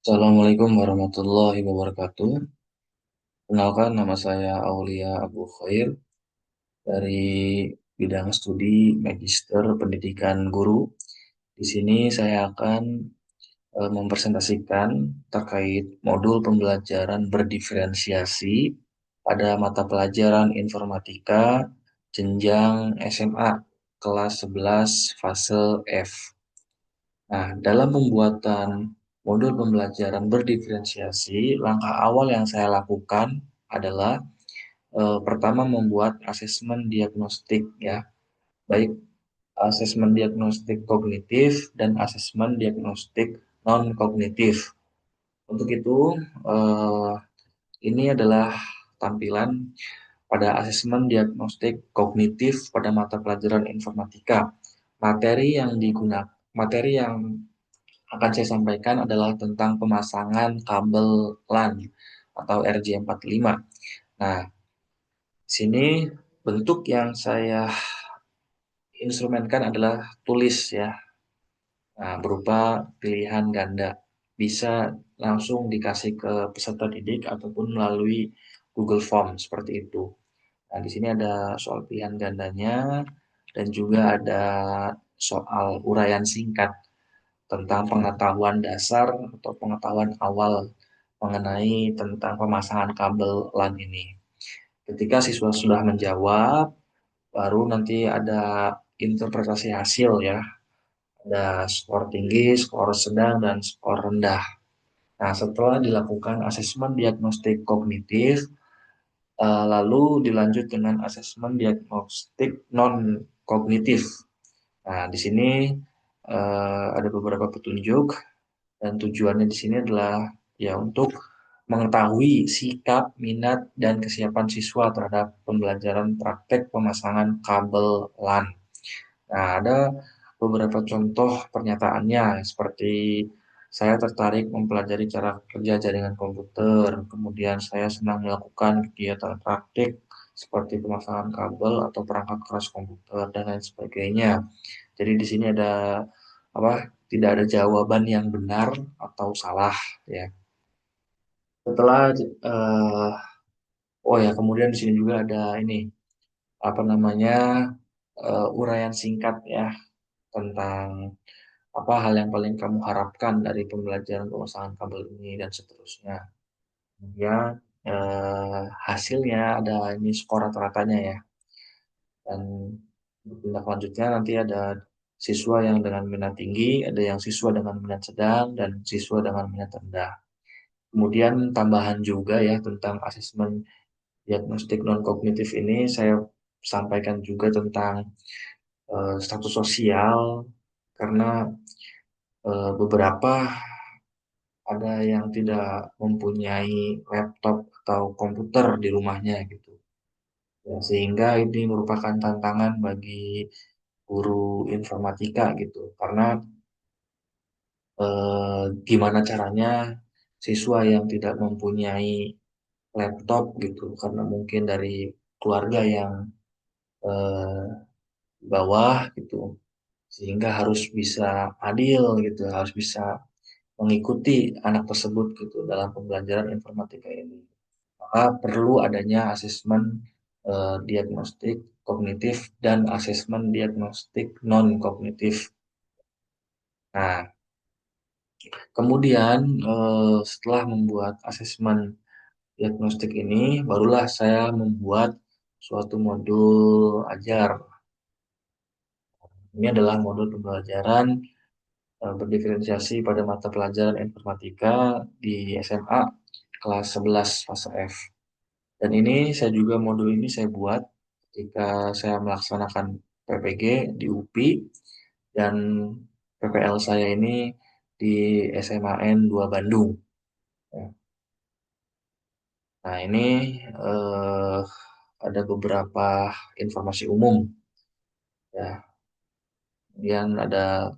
Assalamualaikum warahmatullahi wabarakatuh. Kenalkan nama saya Aulia Abu Khair dari bidang studi Magister Pendidikan Guru. Di sini saya akan mempresentasikan terkait modul pembelajaran berdiferensiasi pada mata pelajaran informatika jenjang SMA kelas 11 fase F. Nah, dalam pembuatan modul pembelajaran berdiferensiasi, langkah awal yang saya lakukan adalah pertama membuat asesmen diagnostik ya, baik asesmen diagnostik kognitif dan asesmen diagnostik non kognitif. Untuk itu, eh, ini adalah tampilan pada asesmen diagnostik kognitif pada mata pelajaran informatika. Materi yang akan saya sampaikan adalah tentang pemasangan kabel LAN atau RJ45. Nah, sini bentuk yang saya instrumenkan adalah tulis ya, nah, berupa pilihan ganda. Bisa langsung dikasih ke peserta didik ataupun melalui Google Form seperti itu. Nah, di sini ada soal pilihan gandanya dan juga ada soal uraian singkat tentang pengetahuan dasar atau pengetahuan awal mengenai tentang pemasangan kabel LAN ini. Ketika siswa sudah menjawab, baru nanti ada interpretasi hasil ya. Ada skor tinggi, skor sedang, dan skor rendah. Nah, setelah dilakukan asesmen diagnostik kognitif, lalu dilanjut dengan asesmen diagnostik non-kognitif. Nah, di sini ada beberapa petunjuk dan tujuannya di sini adalah ya untuk mengetahui sikap, minat, dan kesiapan siswa terhadap pembelajaran praktek pemasangan kabel LAN. Nah, ada beberapa contoh pernyataannya seperti saya tertarik mempelajari cara kerja jaringan komputer, kemudian saya senang melakukan kegiatan praktik seperti pemasangan kabel atau perangkat keras komputer dan lain sebagainya. Jadi di sini ada apa? Tidak ada jawaban yang benar atau salah ya. Setelah eh, oh ya, kemudian di sini juga ada ini apa namanya uraian singkat ya tentang apa hal yang paling kamu harapkan dari pembelajaran pemasangan kabel ini dan seterusnya. Kemudian hasilnya ada ini skor rata-ratanya ya. Dan untuk tindak lanjutnya nanti ada siswa yang dengan minat tinggi, ada yang siswa dengan minat sedang, dan siswa dengan minat rendah. Kemudian tambahan juga ya tentang asesmen diagnostik non kognitif ini saya sampaikan juga tentang status sosial karena beberapa ada yang tidak mempunyai laptop atau komputer di rumahnya gitu. Ya, sehingga ini merupakan tantangan bagi guru informatika gitu. Karena gimana caranya siswa yang tidak mempunyai laptop gitu karena mungkin dari keluarga yang eh, bawah gitu sehingga harus bisa adil gitu, harus bisa mengikuti anak tersebut gitu dalam pembelajaran informatika ini. Maka perlu adanya asesmen diagnostik kognitif dan asesmen diagnostik non kognitif. Nah, kemudian setelah membuat asesmen diagnostik ini, barulah saya membuat suatu modul ajar. Ini adalah modul pembelajaran berdiferensiasi pada mata pelajaran informatika di SMA kelas 11 fase F. Dan ini saya juga modul ini saya buat ketika saya melaksanakan PPG di UPI dan PPL saya ini di SMAN 2 Bandung. Ya. Nah, ini eh, ada beberapa informasi umum ya. Kemudian ada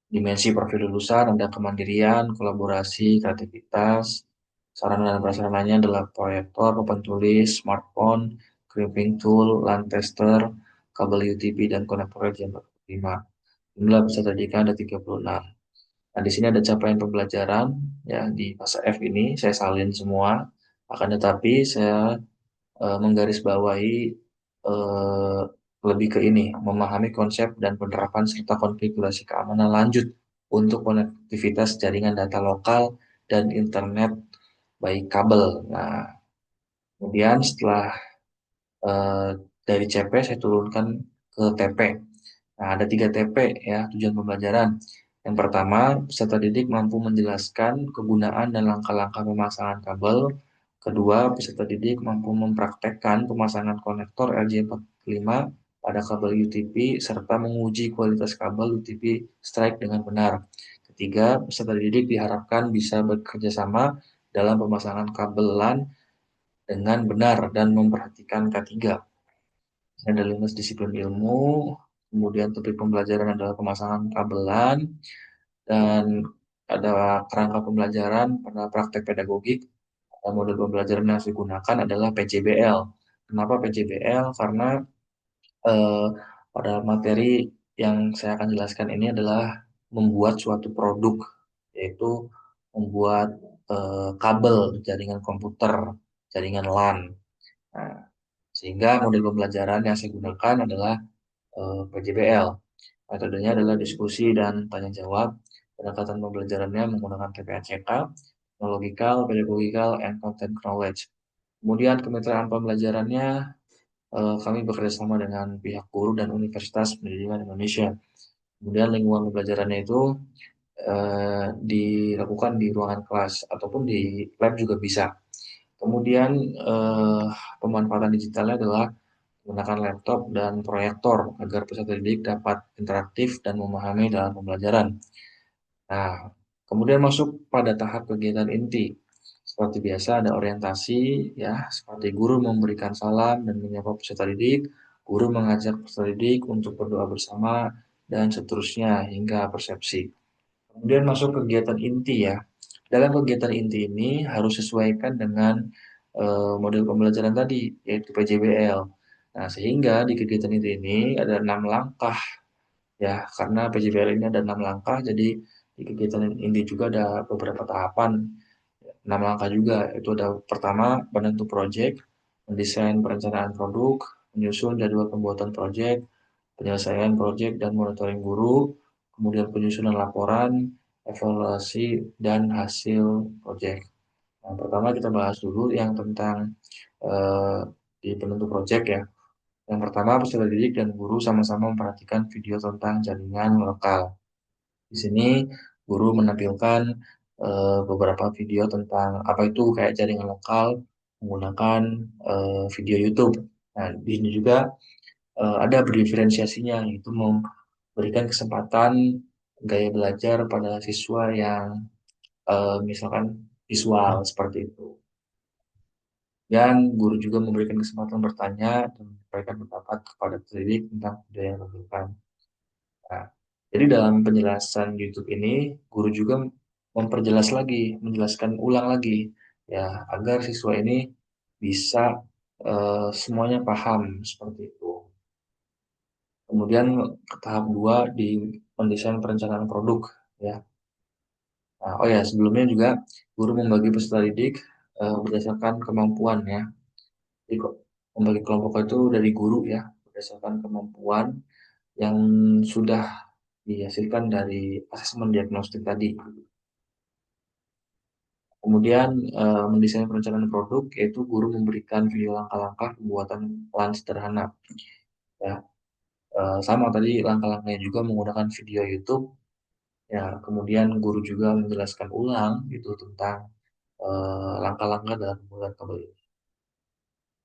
dimensi profil lulusan, ada kemandirian, kolaborasi, kreativitas. Sarana dan prasarananya adalah proyektor, papan tulis, smartphone, crimping tool, LAN tester, kabel UTP, dan konektor RJ45. Jumlah peserta didik ada 36. Nah, di sini ada capaian pembelajaran ya di fase F ini saya salin semua. Akan tetapi saya menggarisbawahi eh, lebih ke ini, memahami konsep dan penerapan serta konfigurasi keamanan lanjut untuk konektivitas jaringan data lokal dan internet baik kabel. Nah, kemudian setelah eh, dari CP saya turunkan ke TP. Nah, ada 3 TP ya, tujuan pembelajaran. Yang pertama, peserta didik mampu menjelaskan kegunaan dan langkah-langkah pemasangan kabel. Kedua, peserta didik mampu mempraktekkan pemasangan konektor RJ45 pada kabel UTP serta menguji kualitas kabel UTP strike dengan benar. Ketiga, peserta didik diharapkan bisa bekerja sama dalam pemasangan kabel LAN dengan benar dan memperhatikan K3. Ada 5 disiplin ilmu, kemudian topik pembelajaran adalah pemasangan kabelan, dan ada kerangka pembelajaran pada praktek pedagogik. Model pembelajaran yang digunakan adalah PJBL. Kenapa PJBL? Karena eh, pada materi yang saya akan jelaskan ini adalah membuat suatu produk, yaitu membuat kabel jaringan komputer, jaringan LAN. Nah, sehingga model pembelajaran yang saya gunakan adalah PJBL. Metodenya adalah diskusi dan tanya jawab. Pendekatan pembelajarannya menggunakan TPACK, Technological, Pedagogical, and Content Knowledge. Kemudian kemitraan pembelajarannya, kami bekerjasama dengan pihak guru dan Universitas Pendidikan Indonesia. Kemudian lingkungan pembelajarannya itu dilakukan di ruangan kelas ataupun di lab juga bisa. Kemudian pemanfaatan digitalnya adalah menggunakan laptop dan proyektor agar peserta didik dapat interaktif dan memahami dalam pembelajaran. Nah, kemudian masuk pada tahap kegiatan inti. Seperti biasa ada orientasi, ya, seperti guru memberikan salam dan menyapa peserta didik, guru mengajak peserta didik untuk berdoa bersama, dan seterusnya hingga persepsi. Kemudian masuk kegiatan inti ya. Dalam kegiatan inti ini harus sesuaikan dengan model pembelajaran tadi, yaitu PJBL. Nah, sehingga di kegiatan inti ini ada 6 langkah ya, karena PJBL ini ada 6 langkah, jadi di kegiatan inti juga ada beberapa tahapan, 6 langkah juga. Itu ada pertama, penentu project, mendesain perencanaan produk, menyusun jadwal pembuatan project, penyelesaian project dan monitoring guru, kemudian penyusunan laporan, evaluasi, dan hasil project. Nah, pertama kita bahas dulu yang tentang eh, di penentu project ya. Yang pertama, peserta didik dan guru sama-sama memperhatikan video tentang jaringan lokal. Di sini guru menampilkan beberapa video tentang apa itu kayak jaringan lokal menggunakan video YouTube. Nah, di sini juga ada berdiferensiasinya, yaitu memberikan kesempatan gaya belajar pada siswa yang misalkan visual seperti itu. Dan guru juga memberikan kesempatan bertanya dan menyampaikan pendapat kepada pendidik tentang video yang dilakukan. Nah, jadi dalam penjelasan YouTube ini, guru juga memperjelas lagi, menjelaskan ulang lagi, ya, agar siswa ini bisa semuanya paham seperti itu. Kemudian ke tahap 2 di mendesain perencanaan produk, ya. Nah, oh ya, sebelumnya juga guru membagi peserta didik berdasarkan kemampuan ya. Jadi kok membagi kelompok itu dari guru ya, berdasarkan kemampuan yang sudah dihasilkan dari asesmen diagnostik tadi. Kemudian mendesain perencanaan produk, yaitu guru memberikan video langkah-langkah pembuatan plan sederhana. Ya, sama tadi langkah-langkahnya juga menggunakan video YouTube. Ya, kemudian guru juga menjelaskan ulang itu tentang langkah-langkah dalam pembuatan kabel ini.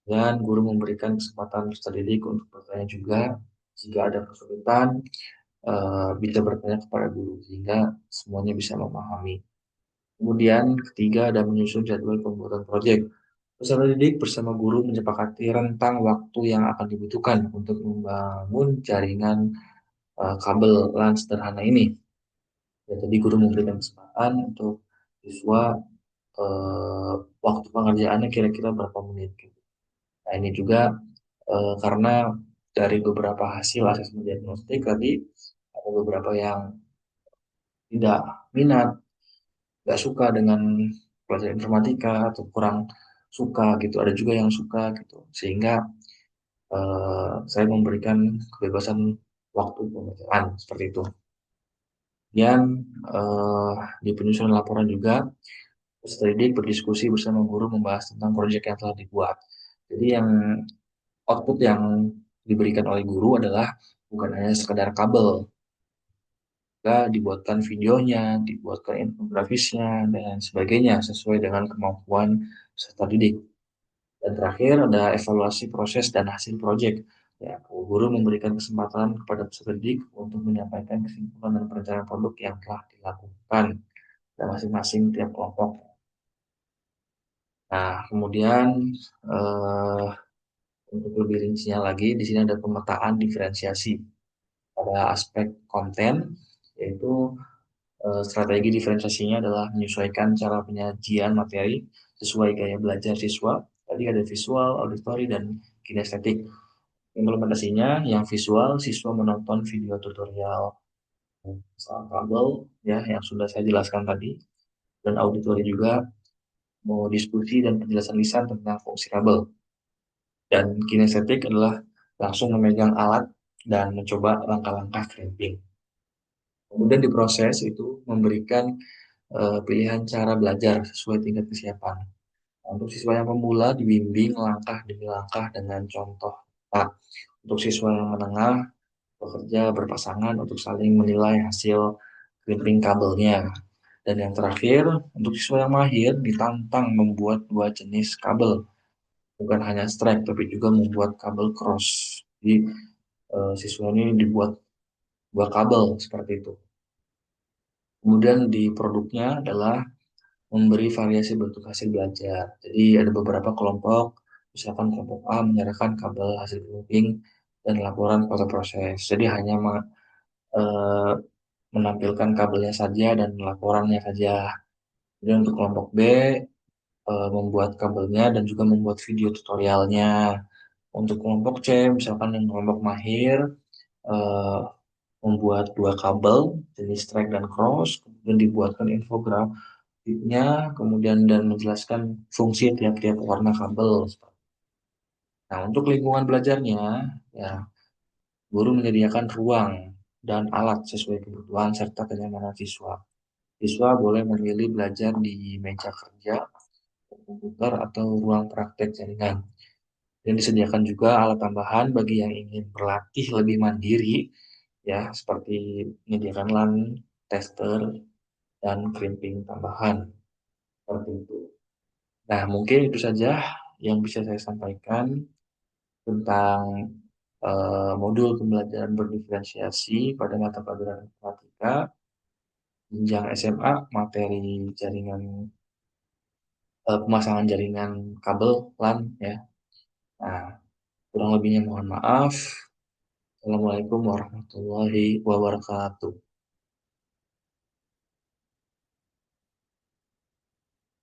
Dan guru memberikan kesempatan peserta didik untuk bertanya juga jika ada kesulitan, bisa bertanya kepada guru sehingga semuanya bisa memahami. Kemudian ketiga ada menyusun jadwal pembuatan proyek. Peserta didik bersama guru menyepakati rentang waktu yang akan dibutuhkan untuk membangun jaringan kabel LAN sederhana ini. Ya, jadi guru memberikan kesempatan untuk siswa eh, waktu pengerjaannya kira-kira berapa menit gitu. Nah, ini juga karena dari beberapa hasil asesmen diagnostik tadi ada beberapa yang tidak minat, nggak suka dengan pelajaran informatika atau kurang suka gitu. Ada juga yang suka gitu. Sehingga saya memberikan kebebasan waktu pembelajaran seperti itu. Dan di penyusunan laporan juga, peserta didik berdiskusi bersama guru membahas tentang proyek yang telah dibuat. Jadi yang output yang diberikan oleh guru adalah bukan hanya sekedar kabel, juga dibuatkan videonya, dibuatkan infografisnya, dan sebagainya sesuai dengan kemampuan peserta didik. Dan terakhir ada evaluasi proses dan hasil proyek. Ya, guru memberikan kesempatan kepada peserta didik untuk menyampaikan kesimpulan dan perencanaan produk yang telah dilakukan dan masing-masing tiap kelompok. Nah, kemudian eh, untuk lebih rincinya lagi, di sini ada pemetaan diferensiasi pada aspek konten, yaitu strategi diferensiasinya adalah menyesuaikan cara penyajian materi sesuai gaya belajar siswa. Tadi ada visual, auditory, dan kinestetik. Implementasinya yang visual, siswa menonton video tutorial soal kabel ya yang sudah saya jelaskan tadi, dan auditory juga mau diskusi dan penjelasan lisan tentang fungsi kabel. Dan kinestetik adalah langsung memegang alat dan mencoba langkah-langkah crimping. Kemudian diproses itu memberikan pilihan cara belajar sesuai tingkat kesiapan. Untuk siswa yang pemula dibimbing langkah demi langkah dengan contoh. Nah, untuk siswa yang menengah bekerja berpasangan untuk saling menilai hasil crimping kabelnya. Dan yang terakhir, untuk siswa yang mahir ditantang membuat dua jenis kabel, bukan hanya strap tapi juga membuat kabel cross. Jadi siswa ini dibuat dua kabel seperti itu. Kemudian di produknya adalah memberi variasi bentuk hasil belajar. Jadi ada beberapa kelompok, misalkan kelompok A menyerahkan kabel hasil crimping dan laporan foto proses. Jadi hanya eh, menampilkan kabelnya saja dan laporannya saja. Kemudian untuk kelompok B membuat kabelnya dan juga membuat video tutorialnya. Untuk kelompok C, misalkan yang kelompok mahir eh, membuat dua kabel jenis track dan cross, kemudian dibuatkan infografiknya, kemudian dan menjelaskan fungsi tiap-tiap warna kabel. Nah, untuk lingkungan belajarnya, ya guru menyediakan ruang dan alat sesuai kebutuhan serta kenyamanan siswa. Siswa boleh memilih belajar di meja kerja, komputer, atau ruang praktek jaringan. Dan disediakan juga alat tambahan bagi yang ingin berlatih lebih mandiri, ya, seperti menyediakan LAN, tester, dan crimping tambahan. Seperti itu. Nah, mungkin itu saja yang bisa saya sampaikan tentang modul pembelajaran berdiferensiasi pada mata pelajaran informatika jenjang SMA, materi jaringan pemasangan jaringan kabel LAN ya. Nah, kurang lebihnya mohon maaf. Assalamualaikum warahmatullahi wabarakatuh.